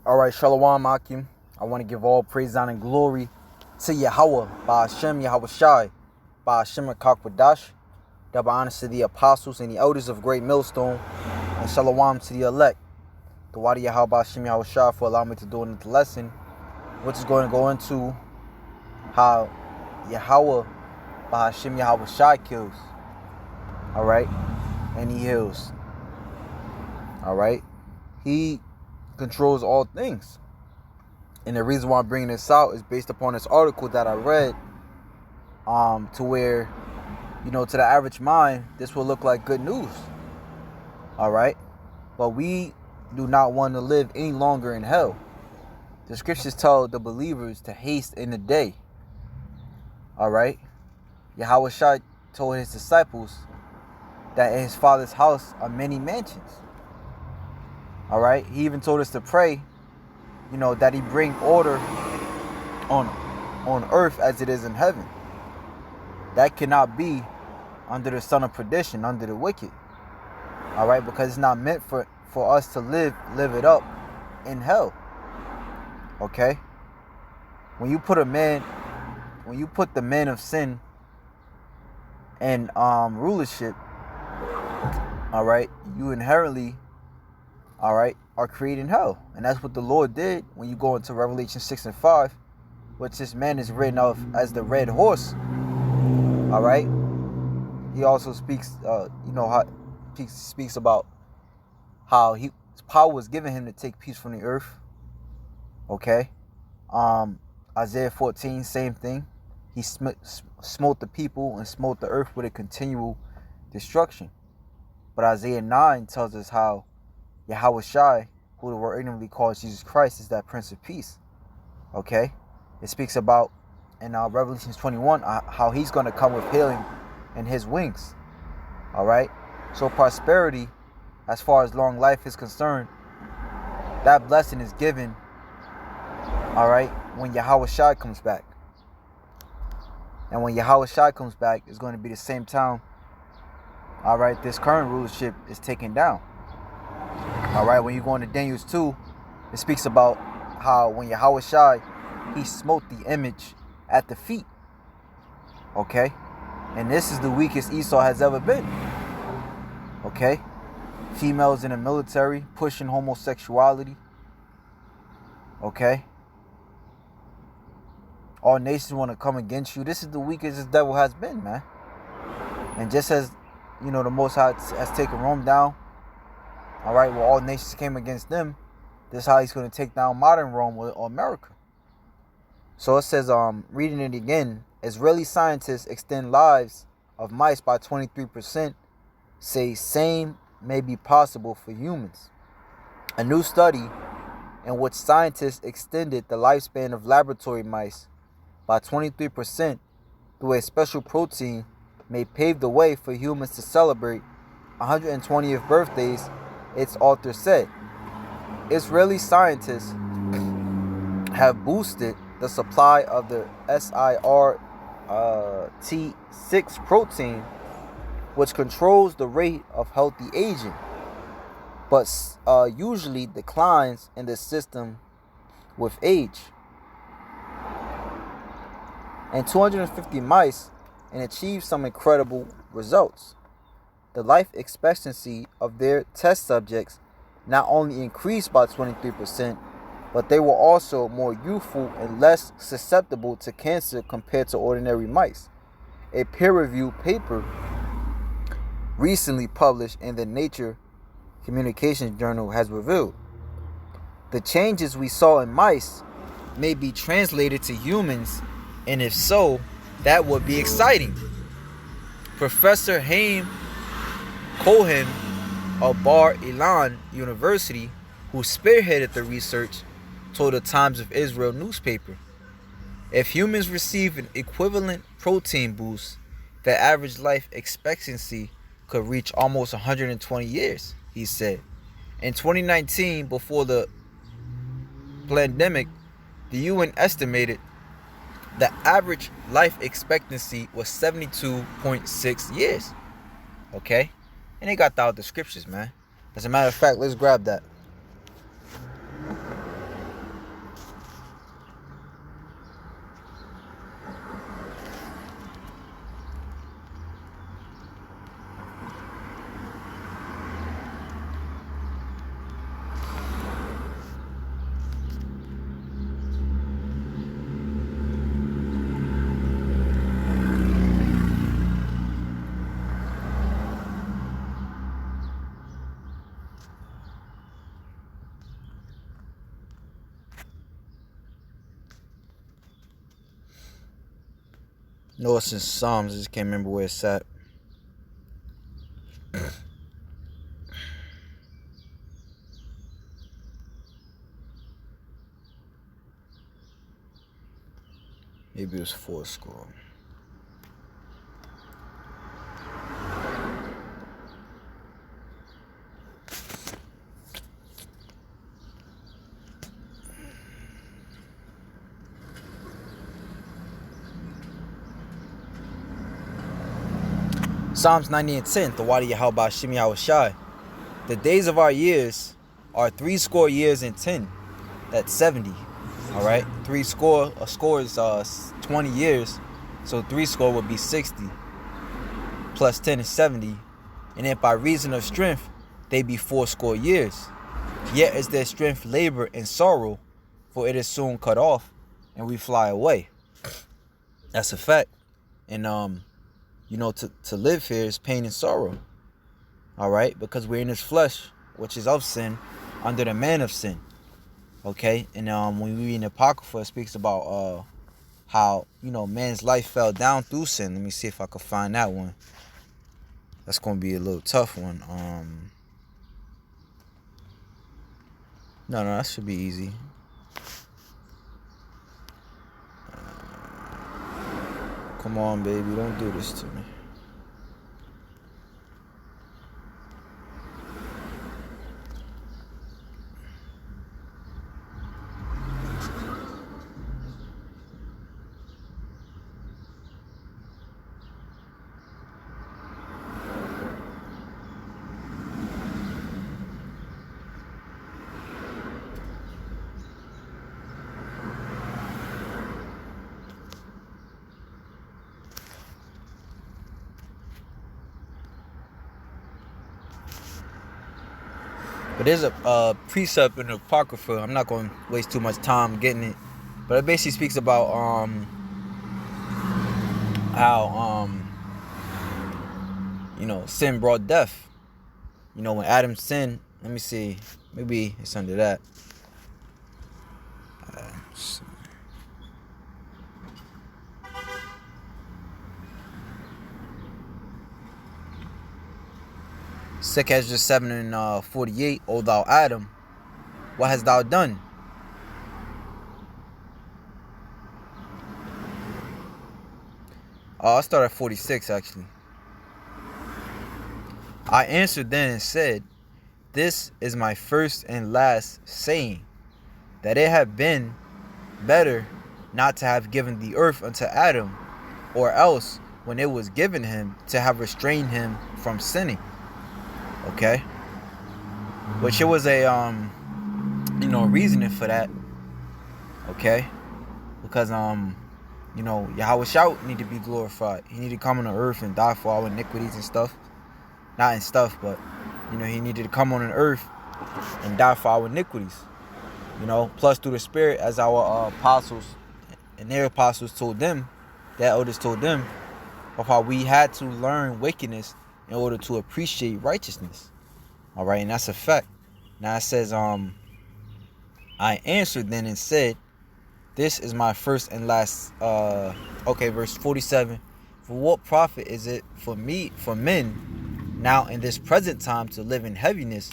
Alright, Shalom Akim. I want to give all praise, honor, and glory to Yahweh, by Hashem, Yahweh Shai, by Hashem Kakwadash, double honors to the apostles and the elders of Great Millstone, and Shalom to the elect. The Wadi Yahweh, by Hashem, Yahweh Shai, for allowing me to do another lesson, which is going to go into how Yahweh, by Hashem, Yahweh Shai, kills. Alright? And he heals. Alright? He controls all things. And the reason why I'm bringing this out is based upon this article that I read, to where, to the average mind, this will look like good news. Alright? But we do not want to live any longer in hell. The scriptures tell the believers to haste in the day. Alright? Yahweh Shai told his disciples that in his Father's house are many mansions. Alright? He even told us to pray, that he bring order on earth as it is in heaven. That cannot be under the son of perdition, under the wicked. Alright? Because it's not meant for us to live it up in hell. Okay? When you put the man of sin and rulership, alright, you inherently, alright, are creating hell. And that's what the Lord did when you go into Revelation 6 and 5, which this man is written of as the red horse. Alright? He also speaks, how he speaks about how his power was given him to take peace from the earth. Okay? Isaiah 14, same thing. He smote the people and smote the earth with a continual destruction. But Isaiah 9 tells us how Yahweh Shai, who the word ignorantly calls Jesus Christ, is that Prince of Peace. Okay? It speaks about, in Revelation 21, how he's going to come with healing in his wings. Alright? So prosperity, as far as long life is concerned, that blessing is given, alright, when Yahweh Shai comes back. And when Yahweh Shai comes back, it's going to be the same time, alright, this current rulership is taken down. Alright, when you go into Daniel 2, it speaks about how when Yahweh Shai, he smote the image at the feet. Okay? And this is the weakest Esau has ever been. Okay? Females in the military, pushing homosexuality. Okay? All nations want to come against you. This is the weakest this devil has been, man. And just as, the Most High has taken Rome down, alright, well, all nations came against them. This is how he's going to take down modern Rome or America. So it says, reading it again, Israeli scientists extend lives of mice by 23%, say same may be possible for humans. A new study in which scientists extended the lifespan of laboratory mice by 23% through a special protein may pave the way for humans to celebrate 120th birthdays, its author said. Israeli scientists have boosted the supply of the SIRT6 protein, which controls the rate of healthy aging, but usually declines in the system with age. And 250 mice and achieved some incredible results. The life expectancy of their test subjects not only increased by 23%, but they were also more youthful and less susceptible to cancer compared to ordinary mice. A peer-reviewed paper recently published in the Nature Communications Journal has revealed the changes we saw in mice may be translated to humans, and if so, that would be exciting. Professor Haim Cohen of Bar Ilan University, who spearheaded the research, told the Times of Israel newspaper, if humans receive an equivalent protein boost, the average life expectancy could reach almost 120 years, he said. In 2019, before the pandemic, the UN estimated the average life expectancy was 72.6 years. Okay? And they got out the scriptures, man. As a matter of fact, let's grab that. No, it's in Psalms. I just can't remember where it's at. Maybe it was 4 score. Psalms 90:10. The Wadi Yahweh Shimi Hawashai. The days of our years are 60 years and 10. That's 70. All right. A score is 20 years. So 60 would be 60. Plus 10 is 70. And if by reason of strength, they be 80 years. Yet is their strength labor and sorrow, for it is soon cut off, and we fly away. That's a fact. And to live here is pain and sorrow. All right, because we're in this flesh, which is of sin, under the man of sin. Okay, and when we read in the Apocrypha, it speaks about how man's life fell down through sin. Let me see if I can find that one. That's gonna be a little tough one. No, that should be easy. Come on, baby, don't do this to me. But there's a precept in the Apocrypha. I'm not going to waste too much time getting it. But it basically speaks about how sin brought death. When Adam sinned, let me see. Maybe it's under that. Second 7 and 48. O thou Adam, what hast thou done? I'll start at 46 actually. I answered then and said, this is my first and last saying, that it had been better not to have given the earth unto Adam, or else when it was given him, to have restrained him from sinning. Okay, which it was a reasoning for that. Okay, because Yahweh Shout need to be glorified. He needed to come on the earth and die for our iniquities and stuff. Not in stuff, but he needed to come on the earth and die for our iniquities. Plus through the Spirit, as our apostles and their apostles told them, their elders told them, of how we had to learn wickedness in order to appreciate righteousness. All right, and that's a fact. Now it says, I answered then and said, this is my first and last. Verse 47. For what profit is it for men, now in this present time to live in heaviness,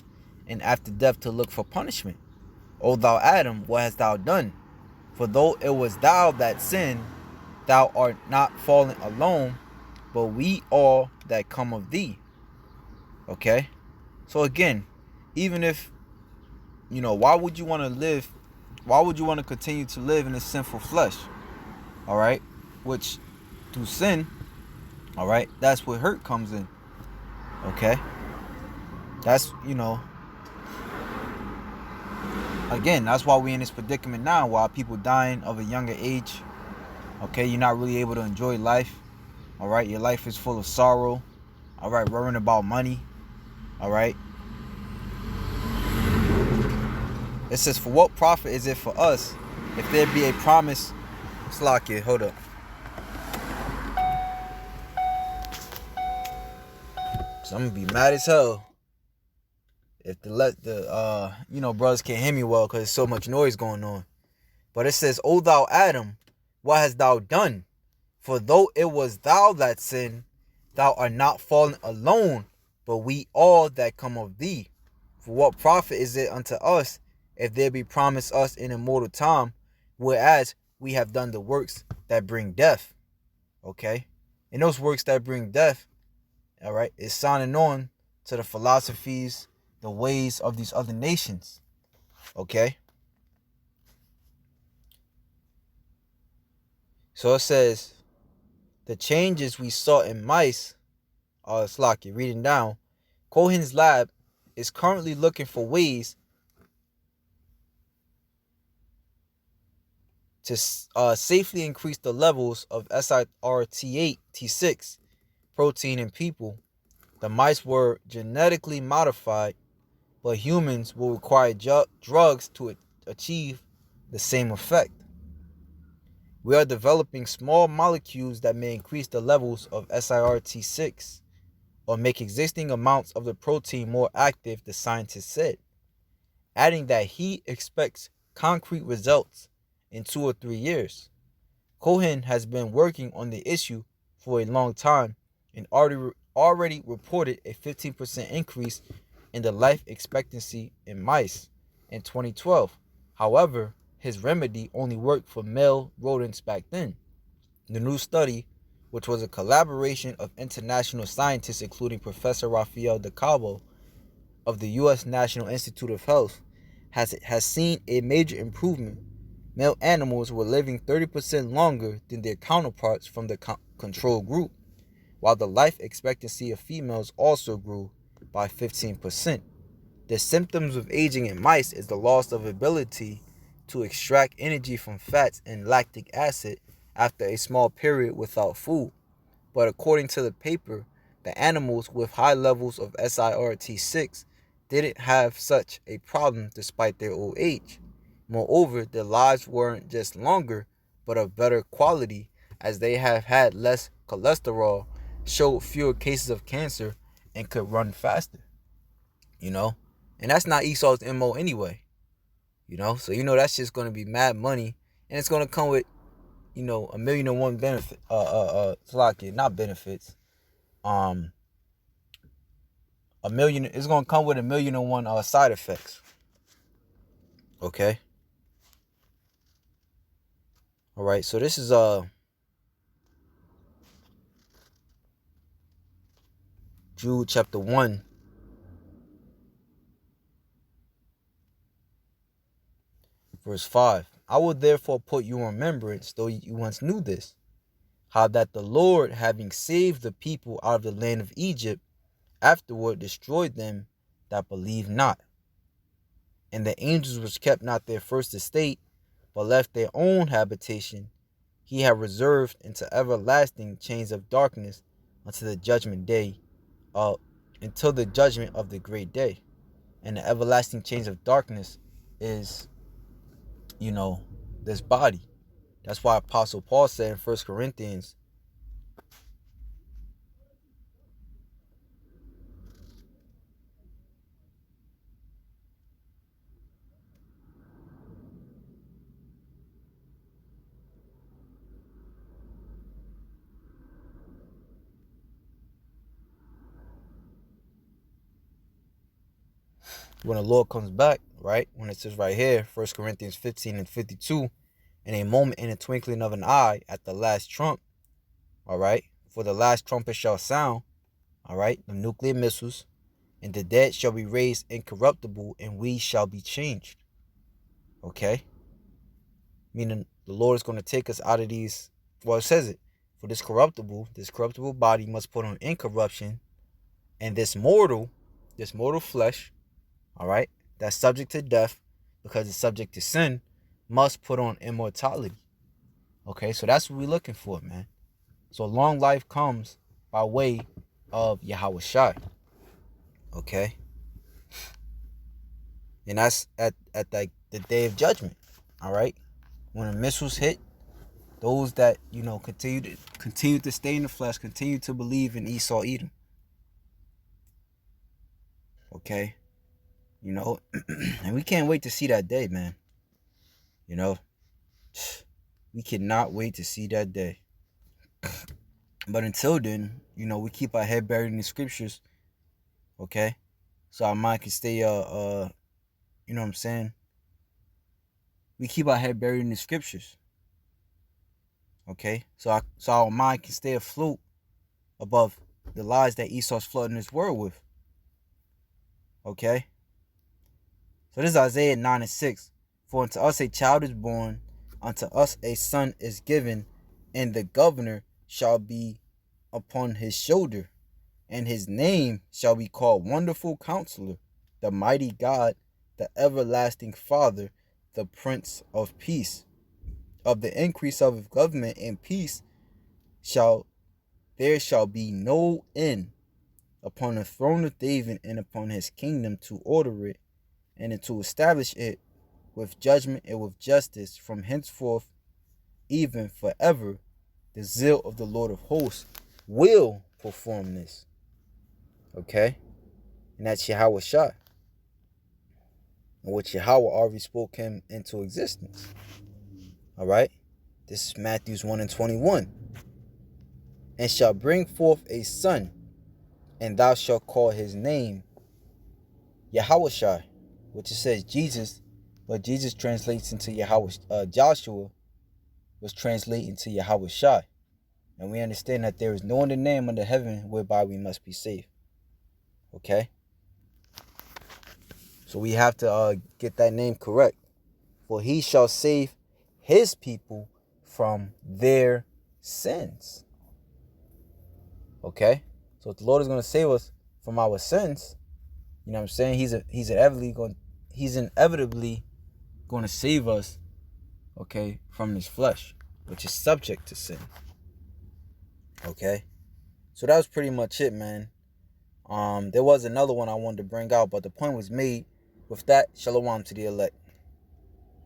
and after death to look for punishment? O thou Adam, what hast thou done? For though it was thou that sinned, thou art not fallen alone, but we all that come of thee. Okay, so again, even if why would you want to live, why would you want to continue to live in this sinful flesh? All right, which through sin, all right, that's where hurt comes in. Okay, that's again, that's why we're in this predicament now, why people dying of a younger age. Okay, you're not really able to enjoy life. All right, your life is full of sorrow. All right, worrying about money. All right. It says, for what profit is it for us if there be a promise? Slack it, hold up. So I'm gonna be mad as hell if the brothers can't hear me well because there's so much noise going on. But it says, O thou Adam, what hast thou done? For though it was thou that sinned, thou art not fallen alone, but we all that come of thee. For what profit is it unto us if there be promised us in immortal time, whereas we have done the works that bring death? Okay? And those works that bring death, all right, is signing on to the philosophies, the ways of these other nations. Okay? So it says, the changes we saw in mice, Slocky, reading down, Cohen's lab is currently looking for ways to safely increase the levels of SIRT8, T6 protein in people. The mice were genetically modified, but humans will require drugs to achieve the same effect. We are developing small molecules that may increase the levels of SIRT6 or make existing amounts of the protein more active, the scientist said, adding that he expects concrete results in 2 or 3 years. Cohen has been working on the issue for a long time and already reported a 15% increase in the life expectancy in mice in 2012. However, his remedy only worked for male rodents back then. The new study, which was a collaboration of international scientists including Professor Rafael De Cabo of the U.S. National Institute of Health, has seen a major improvement. Male animals were living 30% longer than their counterparts from the control group, while the life expectancy of females also grew by 15%. The symptoms of aging in mice is the loss of ability to extract energy from fats and lactic acid after a small period without food. But according to the paper, the animals with high levels of SIRT6 didn't have such a problem despite their old age. Moreover, their lives weren't just longer, but of better quality, as they have had less cholesterol, showed fewer cases of cancer, and could run faster. You know? And that's not Esau's MO anyway. You know? So that's just gonna be mad money. And it's gonna come with, a million and one benefit not benefits. A million it's gonna come with a million and one side effects. Okay? Alright, so this is Jude chapter 1, verse 5. I will therefore put you in remembrance, though you once knew this, how that the Lord, having saved the people out of the land of Egypt, afterward destroyed them that believed not. And the angels which kept not their first estate, but left their own habitation, he had reserved into everlasting chains of darkness until the judgment day, until the judgment of the great day. And the everlasting chains of darkness is, this body. That's why Apostle Paul said in 1 Corinthians, when the Lord comes back, right? When it says right here, 1 Corinthians 15 and 52, in a moment, in a twinkling of an eye, at the last trump, all right? For the last trumpet shall sound, all right? The nuclear missiles, and the dead shall be raised incorruptible, and we shall be changed, okay? Meaning the Lord is going to take us out of these, well, it says it, for this corruptible body must put on incorruption, and this mortal flesh, all right, that's subject to death because it's subject to sin, must put on immortality. Okay, so that's what we're looking for, man. So long life comes by way of Yahweh Shai. Okay, and that's at like the day of judgment. All right, when the missiles hit, those that continue to stay in the flesh, continue to believe in Esau, Edom. Okay, and we can't wait to see that day, man. We cannot wait to see that day. But until then, we keep our head buried in the scriptures, okay? So our mind can stay, you know what I'm saying? We keep our head buried in the scriptures, okay? So our mind can stay afloat above the lies that Esau's flooding this world with, okay? So this is Isaiah 9:6. For unto us a child is born, unto us a son is given, and the governor shall be upon his shoulder, and his name shall be called Wonderful Counselor, the Mighty God, the Everlasting Father, the Prince of Peace. Of the increase of his government and peace there shall be no end, upon the throne of David and upon his kingdom, to order it and to establish it with judgment and with justice from henceforth even forever. The zeal of the Lord of hosts will perform this. Okay? And that's Yahweh Shai, in which Yahweh already spoke him into existence. Alright? This is Matthew 1:21. And shall bring forth a son, and thou shalt call his name Yahweh Shai, which it says Jesus, but Jesus translates into Yahweh. Joshua was translating to Yahweh Shai. And we understand that there is no other name under heaven whereby we must be saved. Okay? So we have to get that name correct. For he shall save his people from their sins. Okay? So if the Lord is going to save us from our sins, you know what I'm saying? He's inevitably going to save us, okay, from this flesh, which is subject to sin. Okay? So that was pretty much it, man. There was another one I wanted to bring out, but the point was made. With that, shalom to the elect.